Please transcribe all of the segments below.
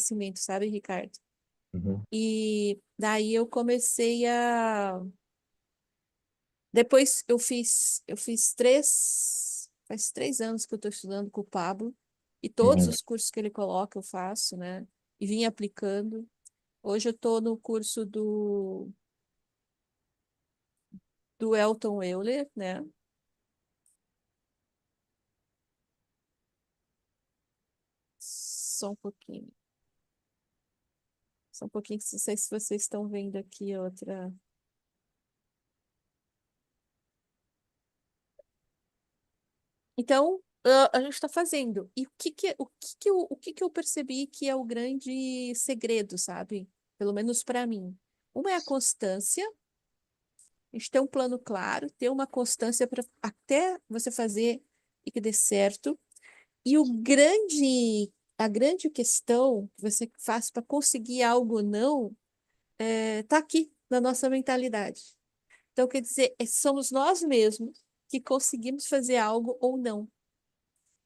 autoconhecimento, sabe, Ricardo? Uhum. E daí eu comecei a. Depois eu fiz faz 3 anos que eu estou estudando com o Pablo, e todos Uhum. os cursos que ele coloca eu faço, né? E vim aplicando. Hoje eu estou no curso do Elton Euler, né? Só um pouquinho. Só um pouquinho, não sei se vocês estão vendo aqui outra. Então, a gente está fazendo. E o que que eu percebi que é o grande segredo, sabe? Pelo menos para mim. Uma é a constância, a gente ter um plano claro, ter uma constância para até você fazer e que dê certo. E a grande questão que você faz para conseguir algo ou não, tá aqui na nossa mentalidade. Então, quer dizer, somos nós mesmos que conseguimos fazer algo ou não.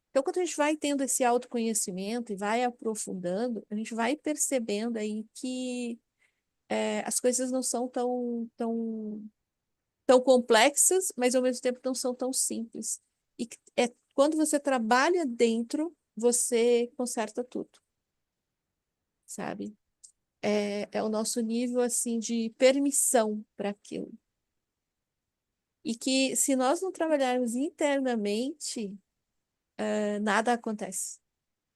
Então, quando a gente vai tendo esse autoconhecimento e vai aprofundando, a gente vai percebendo aí que as coisas não são tão complexas, mas ao mesmo tempo não são tão simples. E quando você trabalha dentro, você conserta tudo, sabe? É o nosso nível assim de permissão para aquilo. E que se nós não trabalharmos internamente, nada acontece.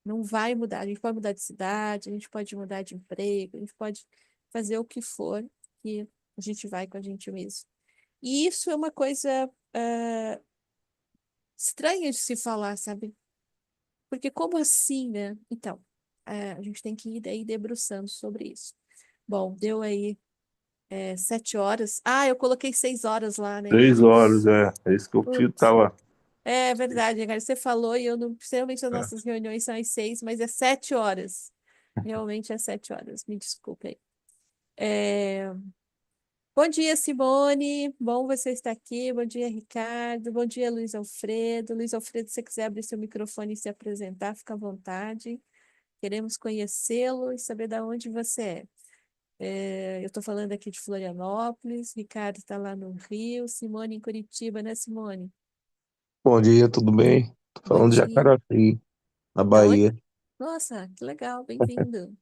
Não vai mudar. A gente pode mudar de cidade, a gente pode mudar de emprego, a gente pode fazer o que for que a gente vai com a gente mesmo. E isso é uma coisa estranha de se falar, sabe? Porque como assim, né? Então, a gente tem que ir daí debruçando sobre isso. Bom, deu aí 7 horas. Ah, eu coloquei 6 horas lá, né? Meu 3 horas, Deus. é isso que eu Putz. tava. É verdade, cara. Você falou e eu não. Geralmente as nossas reuniões são às 6, mas é 7 horas. Realmente é 7 horas. Me desculpe aí. É, Bom dia, Simone. Bom você estar aqui. Bom dia, Ricardo. Bom dia, Luiz Alfredo. Luiz Alfredo, se você quiser abrir seu microfone e se apresentar, fica à vontade. Queremos conhecê-lo e saber de onde você é. Eu estou falando aqui de Florianópolis. Ricardo está lá no Rio. Simone em Curitiba, né, Simone? Bom dia, tudo bem? Tô Bom falando de dia. Jacaraí, na Da onde? Bahia. Nossa, que legal. Bem-vindo.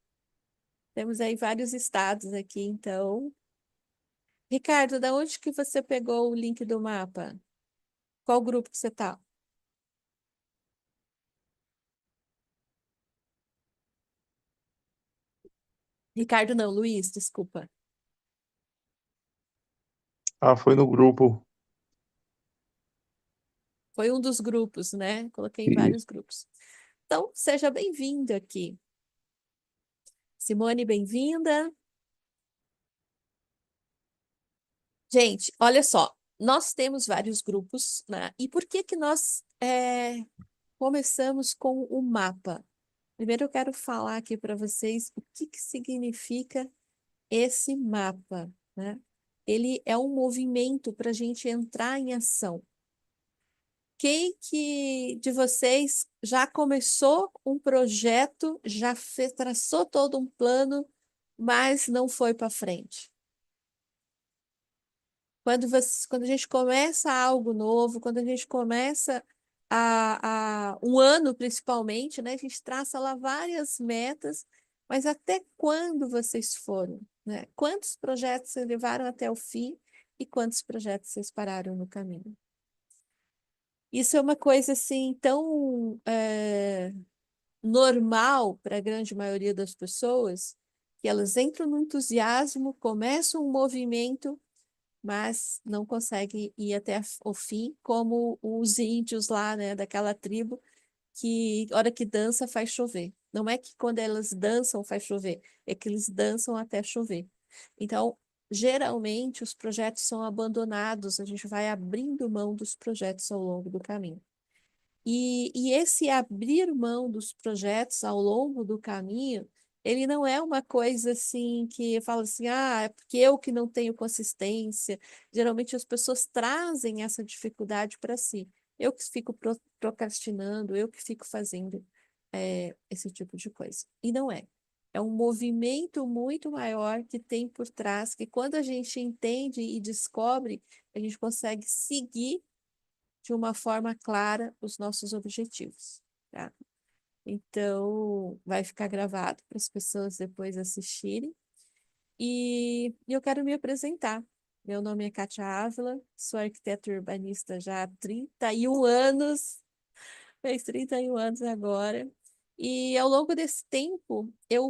Temos aí vários estados aqui, então. Ricardo, da onde que você pegou o link do mapa? Qual grupo que você tá? Ricardo não, Luiz, desculpa. Ah, foi no grupo. Foi um dos grupos, né? Coloquei em Isso. vários grupos. Então, seja bem-vindo aqui. Simone, bem-vinda. Gente, olha só, nós temos vários grupos, né? E por que que nós começamos com o mapa? Primeiro eu quero falar aqui para vocês o que que significa esse mapa, né? Ele é um movimento para a gente entrar em ação. Quem que de vocês já começou um projeto, já traçou todo um plano, mas não foi para frente? Quando a gente começa algo novo, quando a gente começa um ano principalmente, né? A gente traça lá várias metas, mas até quando vocês foram, né? Quantos projetos vocês levaram até o fim e quantos projetos vocês pararam no caminho? Isso é uma coisa assim tão normal para a grande maioria das pessoas que elas entram no entusiasmo, começam um movimento mas não consegue ir até o fim, como os índios lá, né, daquela tribo, que hora que dança faz chover. Não é que quando elas dançam faz chover, é que eles dançam até chover. Então, geralmente os projetos são abandonados, a gente vai abrindo mão dos projetos ao longo do caminho. E esse abrir mão dos projetos ao longo do caminho, ele não é uma coisa assim que fala assim, ah, é porque eu que não tenho consistência. Geralmente as pessoas trazem essa dificuldade para si. Eu que fico procrastinando, eu que fico fazendo esse tipo de coisa. E não é. É um movimento muito maior que tem por trás, que quando a gente entende e descobre, a gente consegue seguir de uma forma clara os nossos objetivos, tá? Então, vai ficar gravado para as pessoas depois assistirem. E eu quero me apresentar. Meu nome é Kátia Ávila, sou arquiteta urbanista já há 31 anos, fez 31 anos agora. E ao longo desse tempo, eu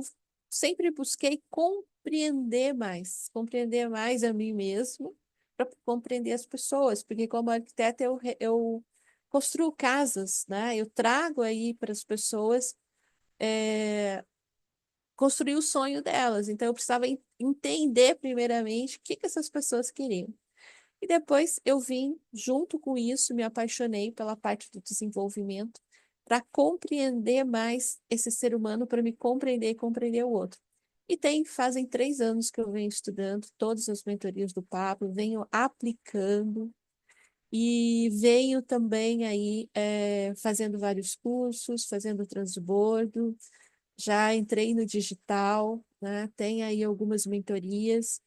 sempre busquei compreender mais a mim mesmo, para compreender as pessoas, porque como arquiteta eu construo casas, né? Eu trago aí para as pessoas construir o sonho delas. Então eu precisava entender primeiramente o que que essas pessoas queriam. E depois eu vim, junto com isso, me apaixonei pela parte do desenvolvimento, para compreender mais esse ser humano, para me compreender e compreender o outro. Fazem 3 anos que eu venho estudando todas as mentorias do Pablo, venho aplicando e venho também aí fazendo vários cursos, fazendo transbordo, já entrei no digital, né? Tem aí algumas mentorias.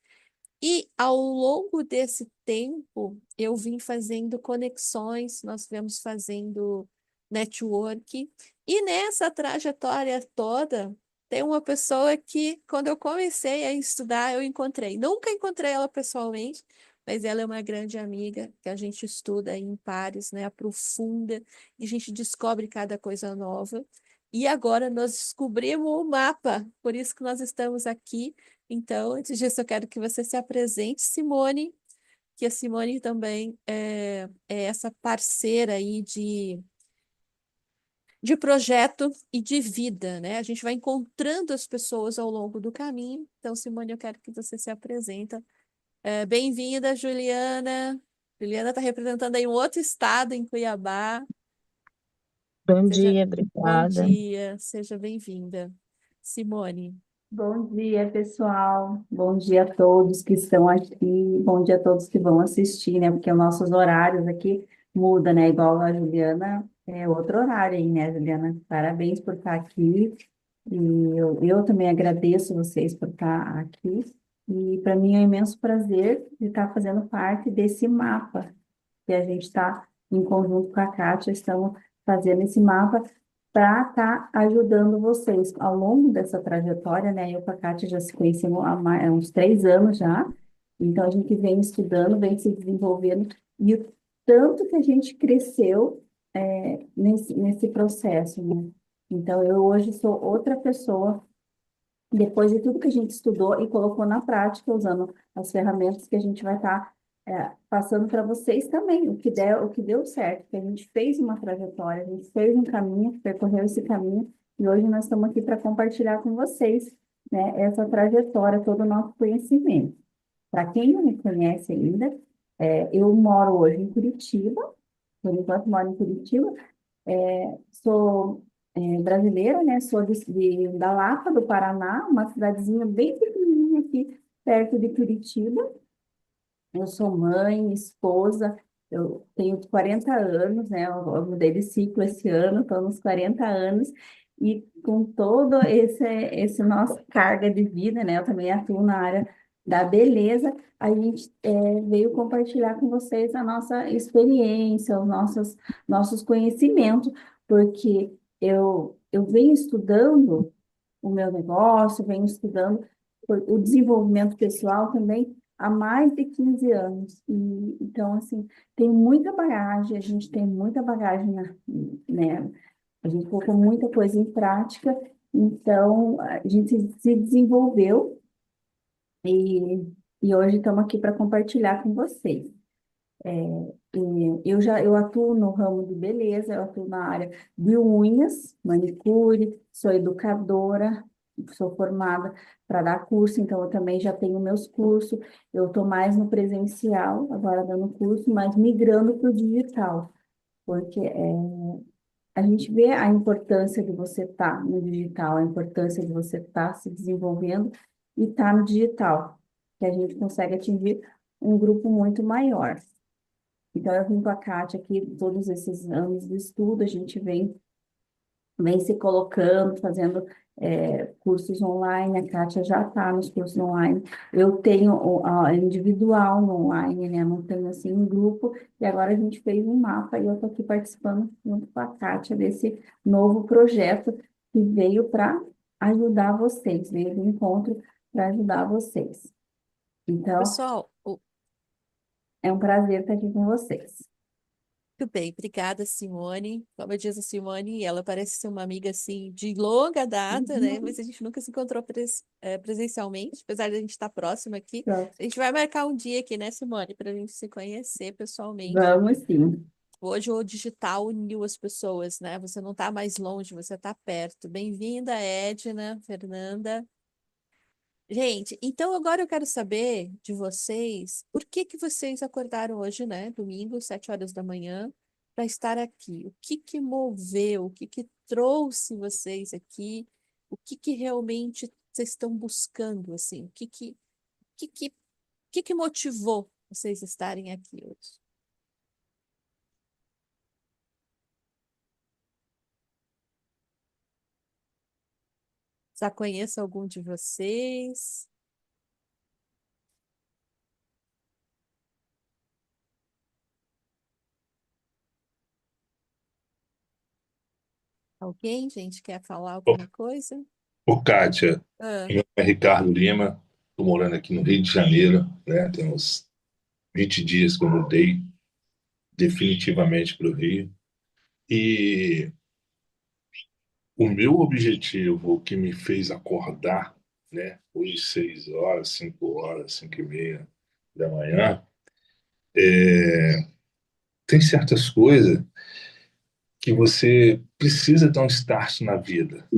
E ao longo desse tempo, eu vim fazendo conexões, nós viemos fazendo network. E nessa trajetória toda, tem uma pessoa que, quando eu comecei a estudar, eu encontrei. Nunca encontrei ela pessoalmente, mas ela é uma grande amiga, que a gente estuda em pares, né? Aprofunda, e a gente descobre cada coisa nova. E agora nós descobrimos o mapa, por isso que nós estamos aqui. Então, antes disso, eu quero que você se apresente, Simone, que a Simone também é essa parceira aí de projeto e de vida, né? A gente vai encontrando as pessoas ao longo do caminho. Então, Simone, eu quero que você se apresenta. Bem-vinda, Juliana. Juliana está representando aí um outro estado em Cuiabá. Bom Seja dia, bom obrigada. dia, seja bem-vinda. Simone. Bom dia, pessoal. Bom dia a todos que estão aqui. Bom dia a todos que vão assistir, né? Porque os nossos horários aqui mudam, né? Igual a Juliana, é outro horário aí, né, Juliana? Parabéns por estar aqui. E eu também agradeço vocês por estar aqui. E para mim é um imenso prazer de estar fazendo parte desse mapa que a gente está, em conjunto com a Kátia, estamos fazendo esse mapa para estar ajudando vocês. Ao longo dessa trajetória, né, eu com a Kátia já se conhecemos há uns 3 anos já, então a gente vem estudando, vem se desenvolvendo, e o tanto que a gente cresceu nesse processo, né? Então, eu hoje sou outra pessoa, depois de tudo que a gente estudou e colocou na prática, usando as ferramentas que a gente vai estar passando para vocês também, o que deu certo, que a gente fez uma trajetória, a gente fez um caminho, percorreu esse caminho, e hoje nós estamos aqui para compartilhar com vocês, né, essa trajetória, todo o nosso conhecimento. Para quem não me conhece ainda, eu moro hoje em Curitiba, por enquanto moro em Curitiba, sou brasileira, né? Sou da Lapa, do Paraná, uma cidadezinha bem pequenininha aqui, perto de Curitiba. Eu sou mãe, esposa, eu tenho 40 anos, né? Eu mudei de ciclo esse ano, estou nos 40 anos, e com todo esse nosso carga de vida, né? Eu também atuo na área da beleza, a gente veio compartilhar com vocês a nossa experiência, os nossos conhecimentos, porque eu venho estudando o meu negócio, venho estudando o desenvolvimento pessoal também há mais de 15 anos. E, então, assim, tem muita bagagem, a gente tem muita bagagem, né? A gente colocou muita coisa em prática, então a gente se desenvolveu e, e hoje estamos aqui para compartilhar com vocês. Eu atuo no ramo de beleza, eu atuo na área de unhas, manicure, sou educadora, sou formada para dar curso, então eu também já tenho meus cursos. Eu estou mais no presencial, agora dando curso, mas migrando para o digital, porque a gente vê a importância de você estar no digital, a importância de você estar se desenvolvendo e estar no digital, que a gente consegue atingir um grupo muito maior. Então, eu vim com a Kátia aqui, todos esses anos de estudo, a gente vem se colocando, fazendo cursos online, a Kátia já está nos cursos online. Eu tenho a individual no online, né? Não tenho assim um grupo, e agora a gente fez um mapa e eu estou aqui participando junto com a Kátia desse novo projeto que veio para ajudar vocês, veio do encontro para ajudar vocês. Então, Pessoal, é um prazer estar aqui com vocês. muito bem, obrigada, Simone. Como diz a Simone, ela parece ser uma amiga assim de longa data, né? Mas a gente nunca se encontrou presencialmente, apesar de a gente estar próximo aqui. Pronto. A gente vai marcar um dia aqui, né, Simone, para a gente se conhecer pessoalmente. Vamos sim. Hoje o digital uniu as pessoas, né? Você não está mais longe, você está perto. Bem-vinda, Edna, Fernanda. Gente, então agora eu quero saber de vocês, por que que vocês acordaram hoje, né, domingo, 7 horas da manhã, para estar aqui? O que que moveu, o que que trouxe vocês aqui? O que que realmente vocês estão buscando, assim? O que que, o que que motivou vocês estarem aqui hoje? Já conheço algum de vocês? Alguém, gente, quer falar Ô, alguma coisa? ô, Kátia, Ah, meu nome é Ricardo Lima, estou morando aqui no Rio de Janeiro, né? Tem uns 20 dias que eu mudei definitivamente para o Rio. E o meu objetivo, o que me fez acordar, né? Hoje, 6 horas, 5 horas, 5h30 da manhã, tem certas coisas que você precisa dar um start na vida,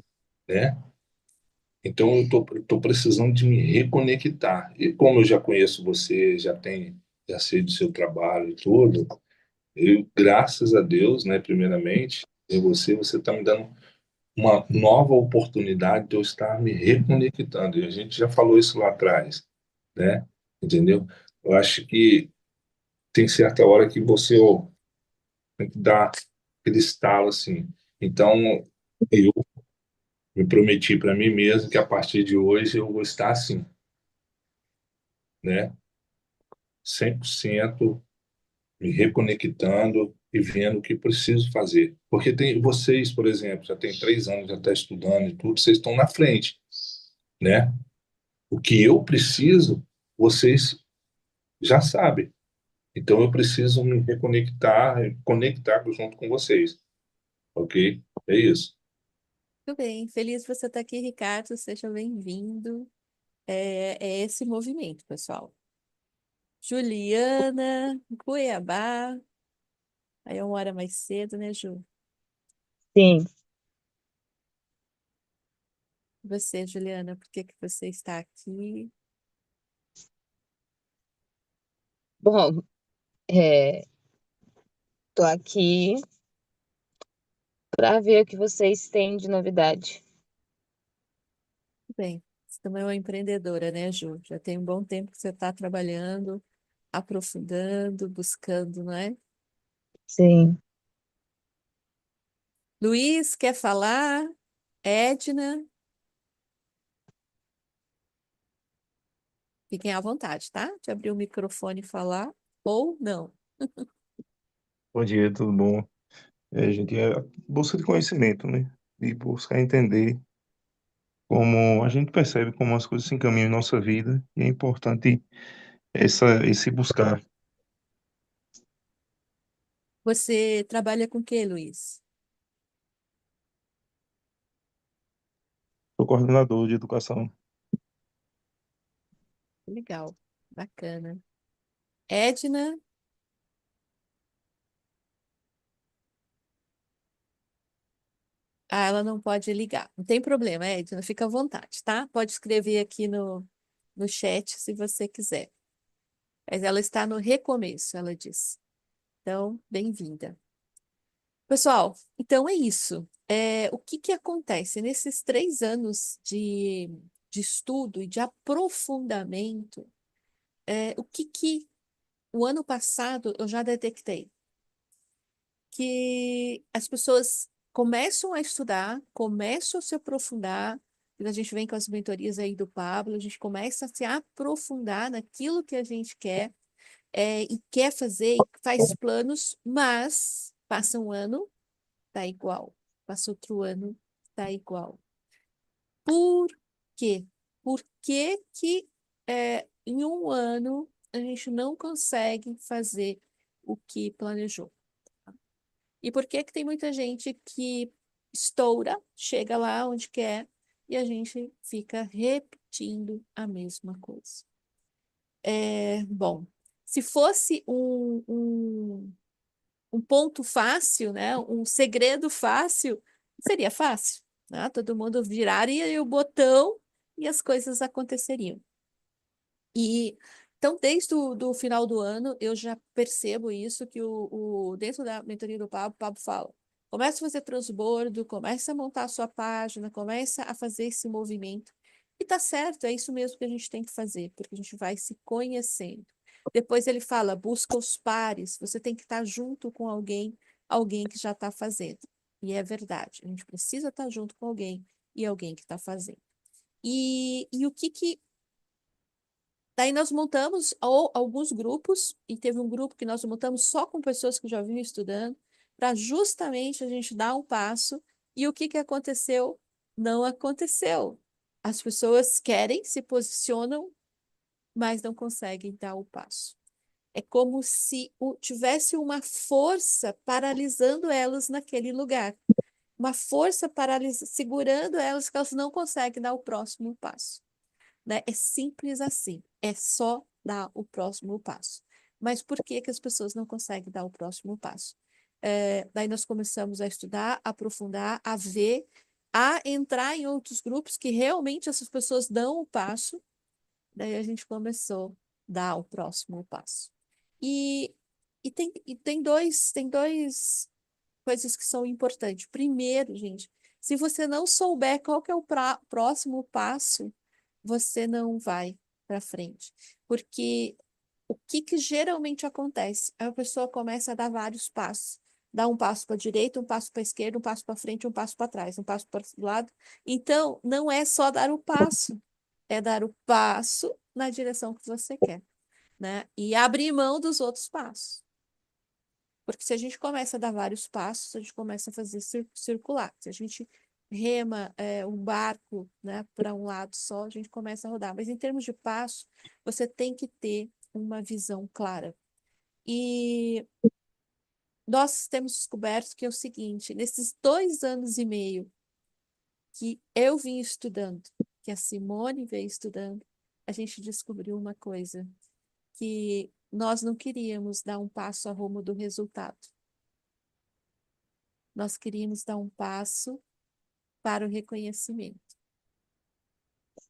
né? Então, eu tô precisando de me reconectar. E como eu já conheço você, já sei do seu trabalho e tudo, graças a Deus, né, primeiramente, você está me dando uma nova oportunidade de eu estar me reconectando. E a gente já falou isso lá atrás, né? Entendeu? Eu acho que tem certa hora que você tem que dar aquele estalo assim. Então, eu me prometi para mim mesmo que a partir de hoje eu vou estar assim, né? 100% me reconectando e vendo o que preciso fazer. Porque tem vocês, por exemplo, já tem 3 anos, já está estudando e tudo, vocês estão na frente, né? O que eu preciso, vocês já sabem. Então eu preciso me reconectar, conectar junto com vocês, ok? É isso. tudo bem, feliz você estar aqui, Ricardo, seja bem-vindo. É esse movimento, pessoal. Juliana, Cuiabá. Aí é 1 hora mais cedo, né, Ju? Sim. Você, Juliana, por que que você está aqui? Bom, tô aqui para ver o que vocês têm de novidade. Tudo bem. Você também é uma empreendedora, né, Ju? Já tem um bom tempo que você está trabalhando, aprofundando, buscando, não é? Sim. Luiz, quer falar? Edna, fiquem à vontade, tá? De abrir o microfone e falar, ou não. Bom dia, tudo bom? A gente é busca de conhecimento, né? De buscar entender como a gente percebe como as coisas se encaminham em nossa vida e é importante esse buscar. Você trabalha com o quê, Luiz? Sou coordenador de educação. Legal, bacana. Edna, ela não pode ligar. Não tem problema, Edna, fica à vontade, tá? Pode escrever aqui no chat se você quiser. Mas ela está no recomeço, ela disse. Então, bem-vinda. Pessoal, então é isso. O que que acontece nesses 3 anos de estudo e de aprofundamento? O que que o ano passado eu já detectei? Que as pessoas começam a estudar, começam a se aprofundar, Quando a gente vem com as mentorias aí do Pablo, a gente começa a se aprofundar naquilo que a gente quer, e quer fazer, e faz planos, mas passa um ano, tá igual. Passa outro ano, tá igual. Por quê? Por que que em um ano a gente não consegue fazer o que planejou? E por que que tem muita gente que estoura, chega lá onde quer, e a gente fica repetindo a mesma coisa? Bom, se fosse um ponto fácil, né? Um segredo fácil, seria fácil, né? Todo mundo viraria o botão e as coisas aconteceriam. E então, desde o do final do ano, eu já percebo isso, que dentro da mentoria do Pablo, o Pablo fala, comece a fazer transbordo, comece a montar a sua página, comece a fazer esse movimento. E tá certo, é isso mesmo que a gente tem que fazer, porque a gente vai se conhecendo. Depois ele fala, busca os pares, você tem que estar junto com alguém que já está fazendo. E é verdade, a gente precisa estar junto com alguém e alguém que está fazendo. E o que Daí nós montamos alguns grupos, e teve um grupo que nós montamos só com pessoas que já vinham estudando, para justamente a gente dar um passo. E o que aconteceu? Não aconteceu. As pessoas querem, se posicionam, mas não conseguem dar o passo. É como se tivesse uma força paralisando elas naquele lugar. Uma força segurando elas, que elas não conseguem dar o próximo passo, né? É simples assim, é só dar o próximo passo. Mas por que que as pessoas não conseguem dar o próximo passo? Daí nós começamos a estudar, a aprofundar, a ver, a entrar em outros grupos que realmente essas pessoas dão o passo. Daí a gente começou a dar o próximo passo. E, tem dois coisas que são importantes. Primeiro, gente, se você não souber qual que é o próximo passo, você não vai para frente. Porque o que geralmente acontece? A pessoa começa a dar vários passos. Dá um passo para a direita, um passo para a esquerda, um passo para frente, um passo para trás, um passo para o lado. Então, não é só dar o passo, é dar o passo na direção que você quer, né? E abrir mão dos outros passos. Porque se a gente começa a dar vários passos, a gente começa a fazer circular. Se a gente rema um barco, né, para um lado só, a gente começa a rodar. Mas em termos de passo, você tem que ter uma visão clara. E nós temos descoberto que é o seguinte, nesses 2 anos e meio que eu vim estudando, que a Simone veio estudando, a gente descobriu uma coisa, que nós não queríamos dar um passo a rumo do resultado. Nós queríamos dar um passo para o reconhecimento.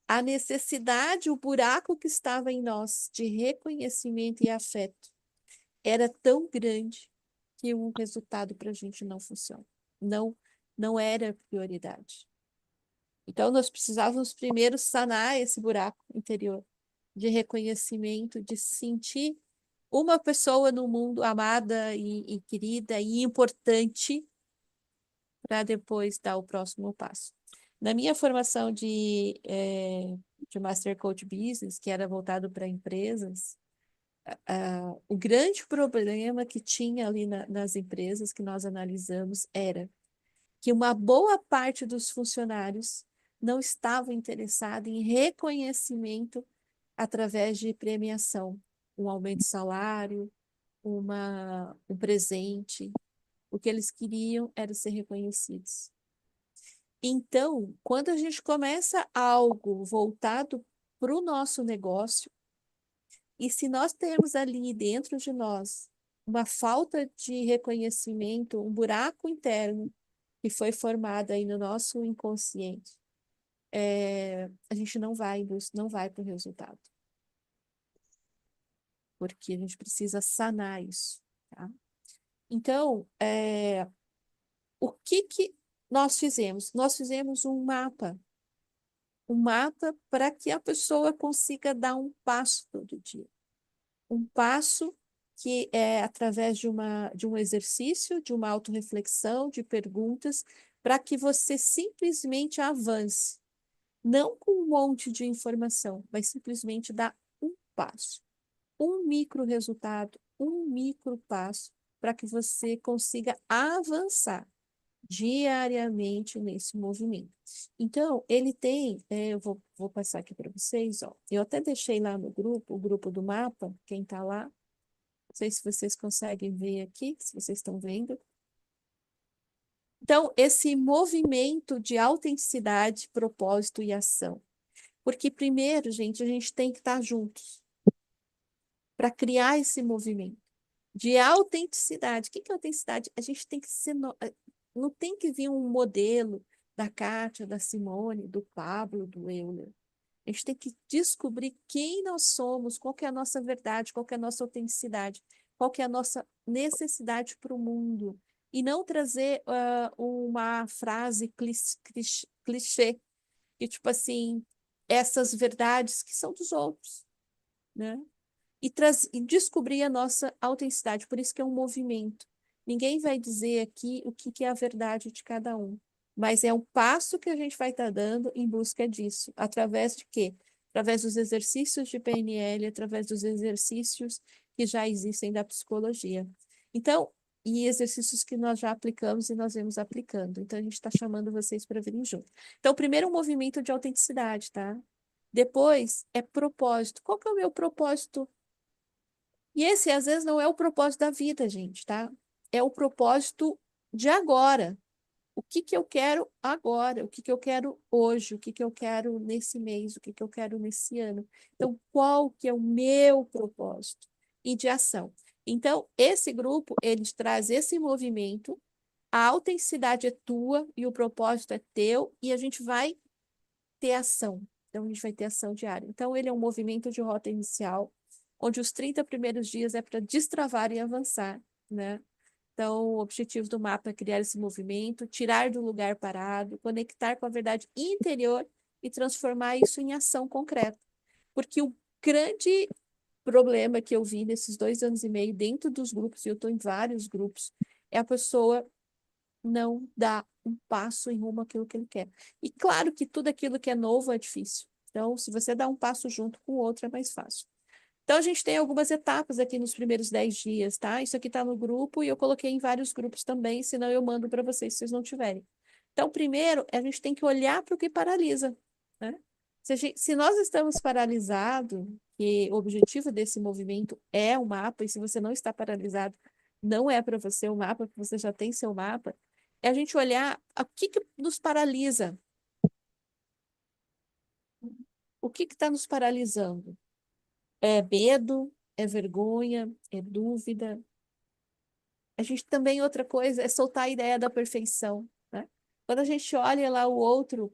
A necessidade, o buraco que estava em nós de reconhecimento e afeto era tão grande que o resultado para a gente não funciona. Não era prioridade. Então, nós precisávamos primeiro sanar esse buraco interior de reconhecimento, de sentir uma pessoa no mundo amada e querida e importante, para depois dar o próximo passo. Na minha formação de Master Coach Business, que era voltado para empresas, o grande problema que tinha ali nas empresas que nós analisamos era que uma boa parte dos funcionários não estavam interessados em reconhecimento através de premiação, um aumento de salário, um presente. O que eles queriam era ser reconhecidos. Então, quando a gente começa algo voltado para o nosso negócio, e se nós temos ali dentro de nós uma falta de reconhecimento, um buraco interno que foi formado aí no nosso inconsciente, a gente não vai para o resultado. Porque a gente precisa sanar isso, tá? Então, o que nós fizemos? Nós fizemos um mapa para que a pessoa consiga dar um passo todo dia. Um passo que é através de um exercício, de uma autorreflexão, de perguntas, para que você simplesmente avance. não com um monte de informação, mas simplesmente dar um passo, um micro resultado, um micro passo, para que você consiga avançar diariamente nesse movimento. Então, ele tem, eu vou passar aqui para vocês, ó. Eu até deixei lá no grupo, o grupo do mapa, quem está lá. Não sei se vocês conseguem ver aqui, se vocês estão vendo. Então, esse movimento de autenticidade, propósito e ação. Porque primeiro, gente, a gente tem que estar juntos para criar esse movimento de autenticidade. O que é autenticidade? A gente tem que ser. Não tem que vir um modelo da Kátia, da Simone, do Pablo, do Euler. A gente tem que descobrir quem nós somos, qual que é a nossa verdade, qual que é a nossa autenticidade, qual que é a nossa necessidade para o mundo. E não trazer uma frase clichê, que tipo assim, essas verdades que são dos outros, né? E descobrir a nossa autenticidade. Por isso que é um movimento. Ninguém vai dizer aqui o que é a verdade de cada um, mas é um passo que a gente vai estar dando em busca disso. Através de quê? Através dos exercícios de PNL, através dos exercícios que já existem da psicologia. Então, e exercícios que nós já aplicamos e nós vemos aplicando. Então, a gente está chamando vocês para virem junto. Então, primeiro é um movimento de autenticidade, tá? Depois é propósito. Qual que é o meu propósito? E esse, às vezes, não é o propósito da vida, gente, tá? É o propósito de agora. O que que eu quero agora? O que que eu quero hoje? O que que eu quero nesse mês? O que que eu quero nesse ano? Então, qual que é o meu propósito? E de ação. Então, esse grupo, ele traz esse movimento, a autenticidade é tua e o propósito é teu, e a gente vai ter ação. Então, a gente vai ter ação diária. Então, ele é um movimento de rota inicial, onde os 30 primeiros dias é para destravar e avançar, né? Então, o objetivo do mapa é criar esse movimento, tirar do lugar parado, conectar com a verdade interior e transformar isso em ação concreta. Porque o grande problema que eu vi nesses 2 anos e meio dentro dos grupos, e eu estou em vários grupos, é a pessoa não dar um passo em rumo àquilo que ele quer. E claro que tudo aquilo que é novo é difícil. Então, se você dá um passo junto com o outro, é mais fácil. Então, a gente tem algumas etapas aqui nos primeiros 10 dias, tá? Isso aqui está no grupo e eu coloquei em vários grupos também, senão eu mando para vocês se vocês não tiverem. Então, primeiro, a gente tem que olhar para o que paralisa, né? Se nós estamos paralisados, e o objetivo desse movimento é o mapa, e se você não está paralisado, não é para você o mapa, porque você já tem seu mapa, é a gente olhar o que nos paralisa. O que está nos paralisando? É medo, é vergonha, é dúvida. A gente também, outra coisa, é soltar a ideia da perfeição, né? Quando a gente olha lá o outro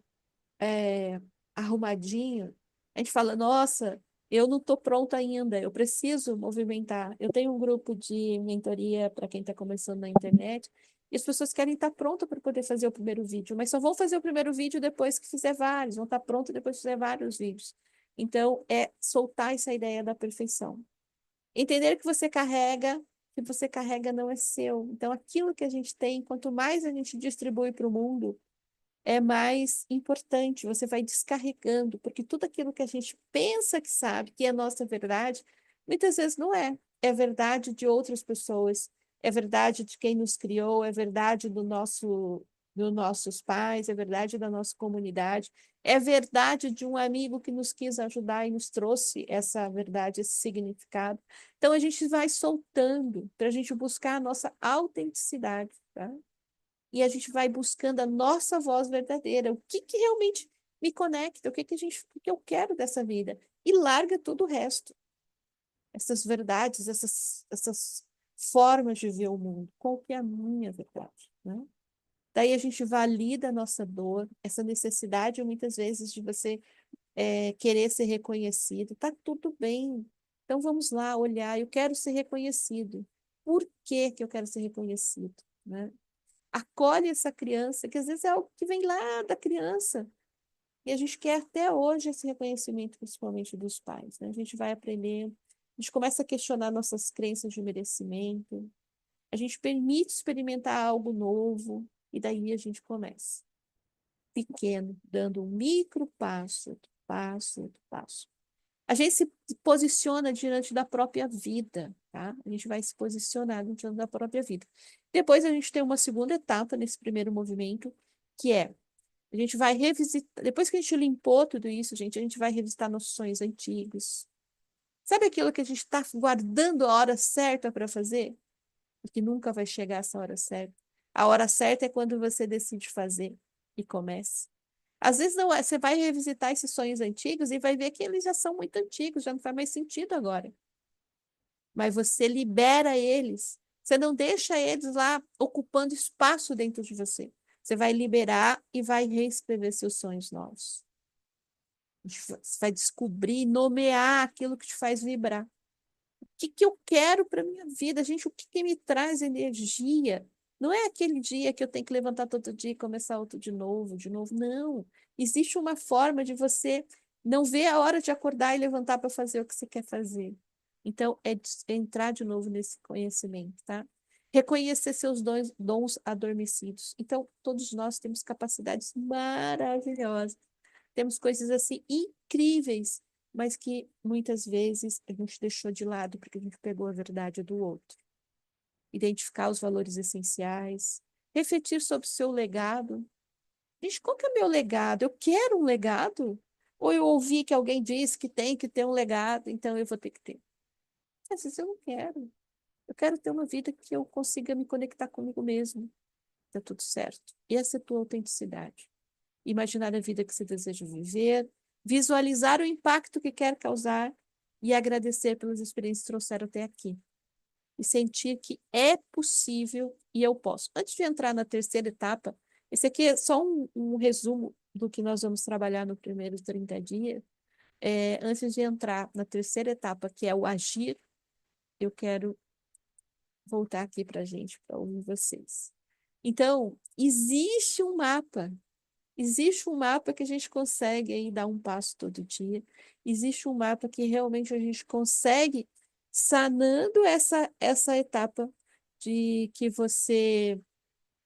arrumadinho, a gente fala, nossa, eu não estou pronta ainda, eu preciso movimentar. Eu tenho um grupo de mentoria para quem está começando na internet, e as pessoas querem estar prontas para poder fazer o primeiro vídeo, mas só vão fazer o primeiro vídeo depois que fizer vários, vão estar prontas depois que fizer vários vídeos. Então, é soltar essa ideia da perfeição. Entender que você carrega não é seu. Então, aquilo que a gente tem, quanto mais a gente distribui para o mundo, é mais importante. Você vai descarregando, porque tudo aquilo que a gente pensa que sabe, que é nossa verdade, muitas vezes não é. É verdade de outras pessoas, é verdade de quem nos criou, é verdade dos nossos pais, é verdade da nossa comunidade, é verdade de um amigo que nos quis ajudar e nos trouxe essa verdade, esse significado. Então, a gente vai soltando para a gente buscar a nossa autenticidade, tá? E a gente vai buscando a nossa voz verdadeira, o que que realmente me conecta, o que eu quero dessa vida, e larga todo o resto, essas verdades, essas formas de ver o mundo, qual que é a minha verdade, né? Daí a gente valida a nossa dor, essa necessidade muitas vezes de você querer ser reconhecido, tá tudo bem. Então vamos lá olhar, eu quero ser reconhecido. Por que que eu quero ser reconhecido, né? Acolhe essa criança, que às vezes é algo que vem lá da criança. E a gente quer até hoje esse reconhecimento, principalmente dos pais, né? A gente vai aprendendo, a gente começa a questionar nossas crenças de merecimento, a gente permite experimentar algo novo, e daí a gente começa. pequeno, dando um micro passo, outro passo, outro passo. A gente se posiciona diante da própria vida, tá? A gente vai se posicionar diante da própria vida. Depois a gente tem uma segunda etapa nesse primeiro movimento, que é, a gente vai revisitar, depois que a gente limpou tudo isso, gente, a gente vai revisitar nossos sonhos antigos. Sabe aquilo que a gente está guardando a hora certa para fazer? E que nunca vai chegar essa hora certa. A hora certa é quando você decide fazer e comece. Às vezes não é, você vai revisitar esses sonhos antigos e vai ver que eles já são muito antigos, já não faz mais sentido agora. Mas você libera eles. Você não deixa eles lá ocupando espaço dentro de você. Você vai liberar e vai reescrever seus sonhos novos. Você vai descobrir, nomear aquilo que te faz vibrar. O que eu quero para minha vida, gente? O que me traz energia? Não é aquele dia que eu tenho que levantar todo dia e começar outro de novo, de novo. Não. Existe uma forma de você não ver a hora de acordar e levantar para fazer o que você quer fazer. Então, é entrar de novo nesse conhecimento, tá? Reconhecer seus dons adormecidos. Então, todos nós temos capacidades maravilhosas. Temos coisas assim incríveis, mas que muitas vezes a gente deixou de lado porque a gente pegou a verdade do outro. Identificar os valores essenciais, refletir sobre o seu legado. Gente, qual que é o meu legado? Eu quero um legado? Ou eu ouvi que alguém disse que tem que ter um legado, então eu vou ter que ter? Às vezes eu não quero. Eu quero ter uma vida que eu consiga me conectar comigo mesmo. Tá tudo certo. E essa é a tua autenticidade. Imaginar a vida que você deseja viver, visualizar o impacto que quer causar e agradecer pelas experiências que trouxeram até aqui. E sentir que é possível e eu posso. Antes de entrar na terceira etapa, esse aqui é só um resumo do que nós vamos trabalhar nos primeiros 30 dias. Antes de entrar na terceira etapa, que é o agir, eu quero voltar aqui para a gente, para ouvir vocês. Então, existe um mapa. Existe um mapa que a gente consegue aí dar um passo todo dia. Existe um mapa que realmente a gente consegue sanando essa etapa de que você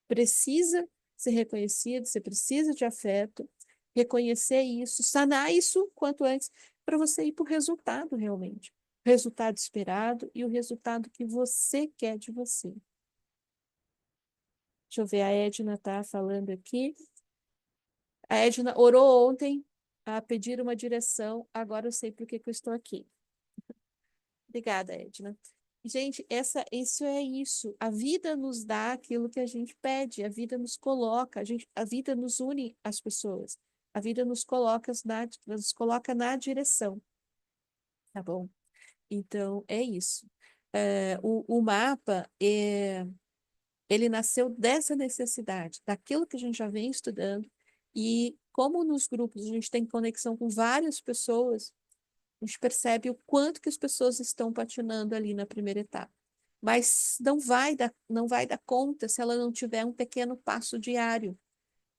precisa ser reconhecido, você precisa de afeto, reconhecer isso, sanar isso quanto antes, para você ir para o resultado realmente. O resultado esperado e o resultado que você quer de você. Deixa eu ver, a Edna está falando aqui. A Edna orou ontem a pedir uma direção, agora eu sei por que que eu estou aqui. Obrigada, Edna. Gente, isso é isso. A vida nos dá aquilo que a gente pede, a vida nos coloca, a vida nos une às pessoas, a vida nos coloca na direção, tá bom? Então, é isso. O mapa, ele nasceu dessa necessidade, daquilo que a gente já vem estudando, e como nos grupos a gente tem conexão com várias pessoas, a gente percebe o quanto que as pessoas estão patinando ali na primeira etapa. Mas não vai dar conta se ela não tiver um pequeno passo diário,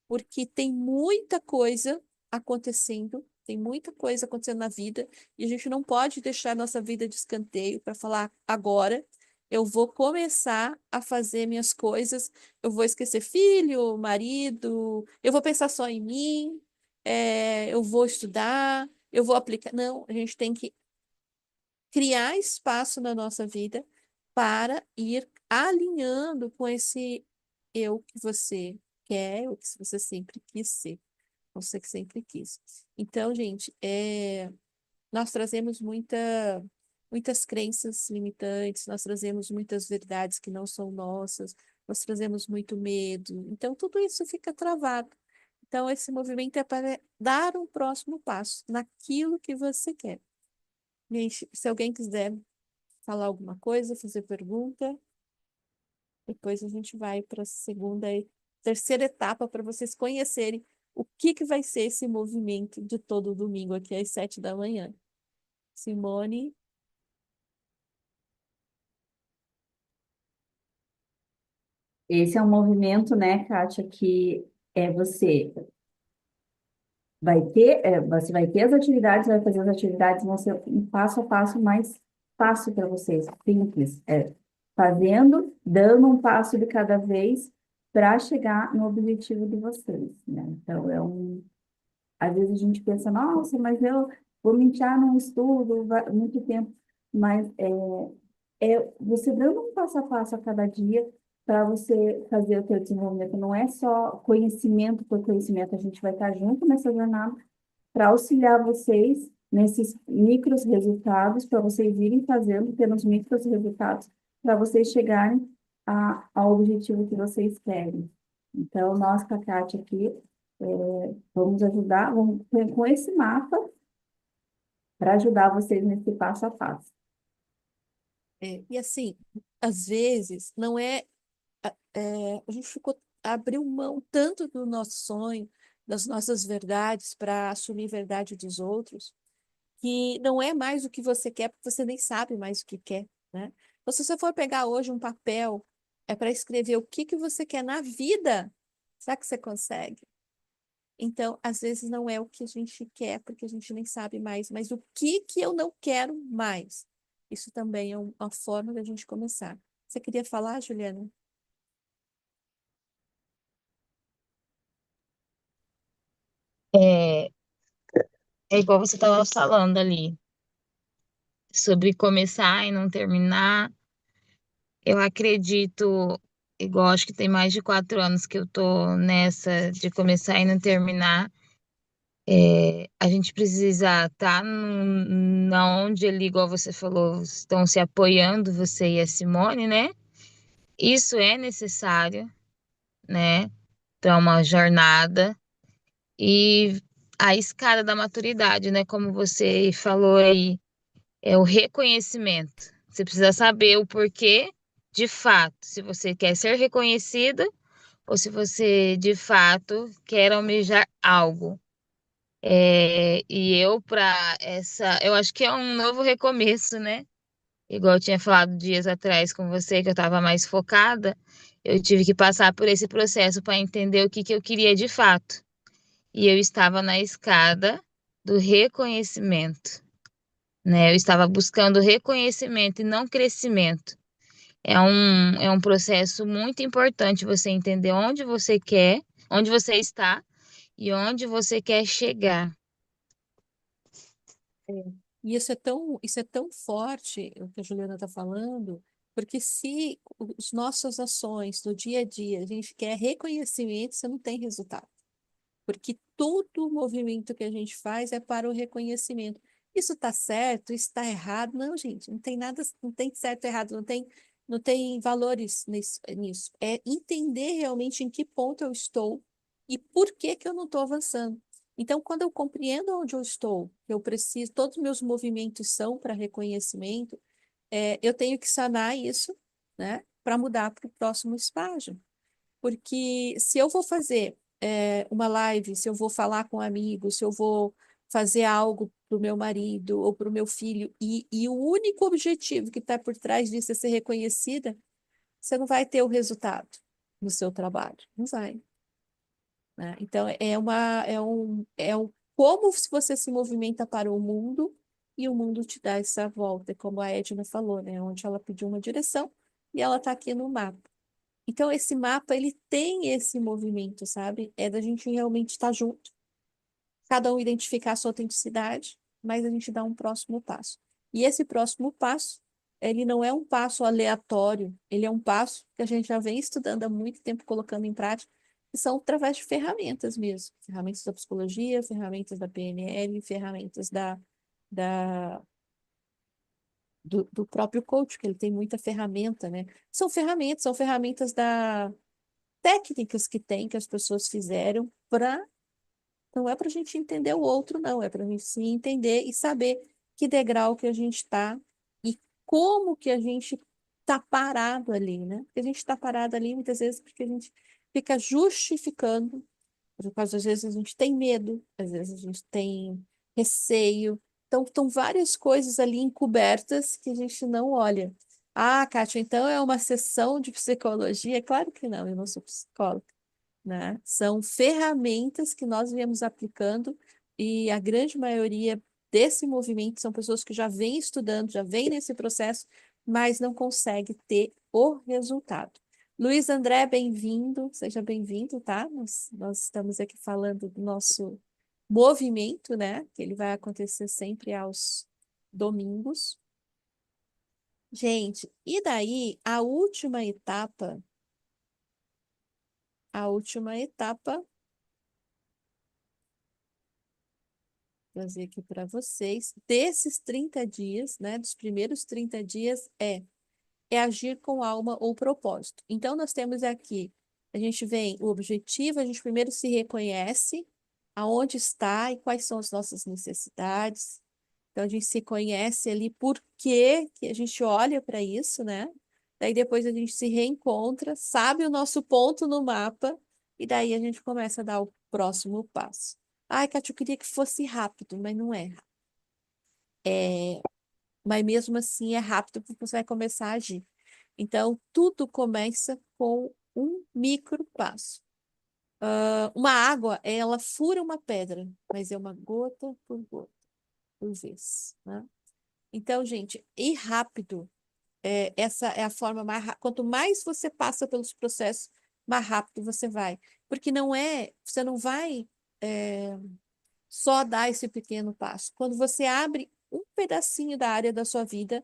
porque tem muita coisa acontecendo, tem muita coisa acontecendo na vida, e a gente não pode deixar a nossa vida de escanteio para falar agora. Eu vou começar a fazer minhas coisas, eu vou esquecer filho, marido, eu vou pensar só em mim, eu vou estudar, eu vou aplicar. Não, a gente tem que criar espaço na nossa vida para ir alinhando com esse eu que você quer, o que você sempre quis ser, você que sempre quis. Então, gente, nós trazemos muitas crenças limitantes, nós trazemos muitas verdades que não são nossas, nós trazemos muito medo. Então, tudo isso fica travado. Então, esse movimento é para dar um próximo passo naquilo que você quer. Gente, se alguém quiser falar alguma coisa, fazer pergunta, depois a gente vai para a segunda e terceira etapa para vocês conhecerem o que vai ser esse movimento de todo domingo aqui às 7 da manhã. Simone. Esse é um movimento, né, Kátia, que você vai ter as atividades, vai fazer as atividades, vão ser um passo a passo mais fácil para vocês, simples. Fazendo, dando um passo de cada vez, para chegar no objetivo de vocês, né? Então, às vezes a gente pensa, nossa, mas eu vou me enfiar num estudo muito tempo, mas é você dando um passo a passo a cada dia para você fazer o teu desenvolvimento. Não é só conhecimento por conhecimento, a gente vai estar junto nessa jornada para auxiliar vocês nesses micros resultados, para vocês irem fazendo, tendo os micros resultados, para vocês chegarem ao objetivo que vocês querem. Então, nós, com a Kátia aqui, vamos ajudar com esse mapa para ajudar vocês nesse passo a passo. E assim, às vezes, não a gente abriu mão tanto do nosso sonho, das nossas verdades, para assumir a verdade dos outros, que não é mais o que você quer, porque você nem sabe mais o que quer, né? Então, se você for pegar hoje um papel, é para escrever o que você quer na vida, será que você consegue? Então, às vezes não é o que a gente quer, porque a gente nem sabe mais, mas o que eu não quero mais? Isso também é uma forma da gente começar. Você queria falar, Juliana? É, é igual você estava falando ali, sobre começar e não terminar. Eu acredito, igual acho que tem mais de 4 anos que eu tô nessa de começar e não terminar. A gente precisa estar na onde ali, igual você falou, estão se apoiando, você e a Simone, né? Isso é necessário, né? Para uma jornada. E a escada da maturidade, né? Como você falou aí, é o reconhecimento. Você precisa saber o porquê, de fato, se você quer ser reconhecida ou se você, de fato, quer almejar algo. E eu, eu acho que é um novo recomeço, né? Igual eu tinha falado dias atrás com você, que eu estava mais focada, eu tive que passar por esse processo para entender o que que eu queria de fato. E eu estava na escada do reconhecimento, né? Eu estava buscando reconhecimento e não crescimento. É um processo muito importante você entender onde você quer, onde você está e onde você quer chegar. É. E isso é tão forte, o que a Juliana está falando, porque se as nossas ações do dia a dia, a gente quer reconhecimento, você não tem resultado. Porque todo o movimento que a gente faz é para o reconhecimento. Isso está certo, isso está errado. Não, gente, não tem nada, não tem certo e errado, não tem valores nisso. É entender realmente em que ponto eu estou e por que que eu não estou avançando. Então, quando eu compreendo onde eu estou, eu preciso, todos os meus movimentos são para reconhecimento, eu tenho que sanar isso, né, para mudar para o próximo estágio. Porque se eu vou fazer uma live, se eu vou falar com amigos, se eu vou fazer algo para o meu marido ou para o meu filho, e o único objetivo que está por trás disso é ser reconhecida, você não vai ter o resultado no seu trabalho. Não vai, né? Então, é um como se você se movimenta para o mundo e o mundo te dá essa volta, como a Edna falou, né? Onde ela pediu uma direção e ela está aqui no mapa. Então, esse mapa, ele tem esse movimento, sabe? É da gente realmente estar junto, cada um identificar a sua autenticidade, mas a gente dá um próximo passo. E esse próximo passo, ele não é um passo aleatório, ele é um passo que a gente já vem estudando há muito tempo, colocando em prática, que são através de ferramentas mesmo. Ferramentas da psicologia, ferramentas da PNL, ferramentas do próprio coach, que ele tem muita ferramenta, né? São ferramentas técnicas que tem, que as pessoas fizeram não é para a gente entender o outro, não, é para a gente se entender e saber que degrau que a gente está e como que a gente está parado ali, né? Porque a gente está parado ali muitas vezes porque a gente fica justificando, por causa, às vezes a gente tem medo, às vezes a gente tem receio. Então, estão várias coisas ali encobertas que a gente não olha. Ah, Kátia, então é uma sessão de psicologia? Claro que não, eu não sou psicóloga, né? São ferramentas que nós viemos aplicando e a grande maioria desse movimento são pessoas que já vêm estudando, já vêm nesse processo, mas não conseguem ter o resultado. Luiz André, bem-vindo, seja bem-vindo, tá? Nós estamos aqui falando do nosso movimento, né? Que ele vai acontecer sempre aos domingos. Gente, e daí a última etapa, vou trazer aqui para vocês, desses 30 dias, né? Dos primeiros 30 dias é agir com alma ou propósito. Então, nós temos aqui, a gente vem, o objetivo, a gente primeiro se reconhece aonde está e quais são as nossas necessidades. Então, a gente se conhece ali por que a gente olha para isso, né? Daí depois a gente se reencontra, sabe o nosso ponto no mapa, e daí a gente começa a dar o próximo passo. Ai, Kátia, eu queria que fosse rápido, mas não é. Mas mesmo assim é rápido porque você vai começar a agir. Então, tudo começa com um micro passo. Uma água, ela fura uma pedra, mas é uma gota por vez, né? Então, gente, ir rápido, essa é a forma mais rápida. Quanto mais você passa pelos processos, mais rápido você vai. Porque você não vai só dar esse pequeno passo. Quando você abre um pedacinho da área da sua vida,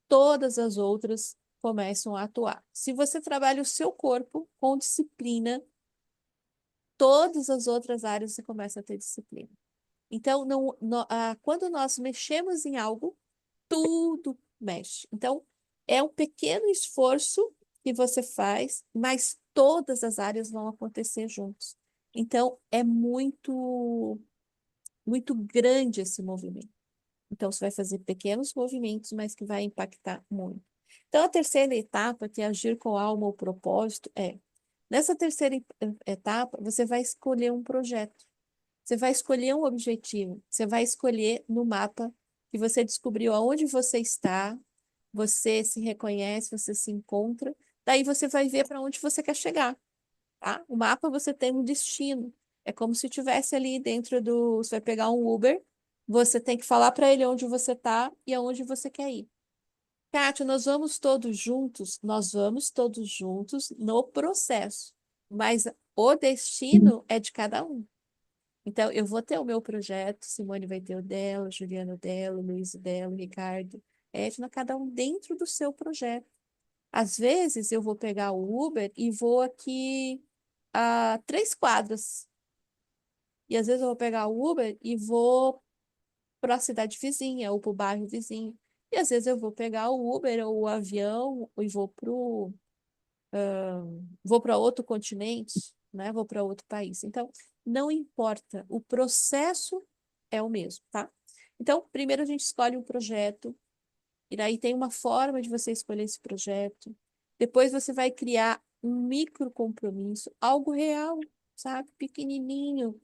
todas as outras começam a atuar. Se você trabalha o seu corpo com disciplina, todas as outras áreas você começa a ter disciplina. Então, quando nós mexemos em algo, tudo mexe. Então, é um pequeno esforço que você faz, mas todas as áreas vão acontecer juntos. Então, é muito, muito grande esse movimento. Então, você vai fazer pequenos movimentos, mas que vai impactar muito. Então, a terceira etapa, que é agir com alma ou propósito, nessa terceira etapa, você vai escolher um projeto. Você vai escolher um objetivo. Você vai escolher no mapa que você descobriu aonde você está, você se reconhece, você se encontra. Daí você vai ver para onde você quer chegar, tá? O mapa você tem um destino. É como se tivesse ali dentro do. Você vai pegar um Uber, você tem que falar para ele onde você está e aonde você quer ir. Kátia, nós vamos todos juntos no processo, mas o destino é de cada um. Então, eu vou ter o meu projeto, Simone vai ter o dela, Juliana o dela, Luiz o dela, Ricardo, Edna, cada um dentro do seu projeto. Às vezes, eu vou pegar o Uber e vou aqui a 3 quadras. E às vezes eu vou pegar o Uber e vou para a cidade vizinha ou para o bairro vizinho. E às vezes eu vou pegar o Uber ou o avião e vou para outro continente, né? Vou para outro país. Então, não importa, o processo é o mesmo, tá? Então, primeiro a gente escolhe um projeto, e daí tem uma forma de você escolher esse projeto. Depois você vai criar um micro compromisso, algo real, sabe? Pequenininho,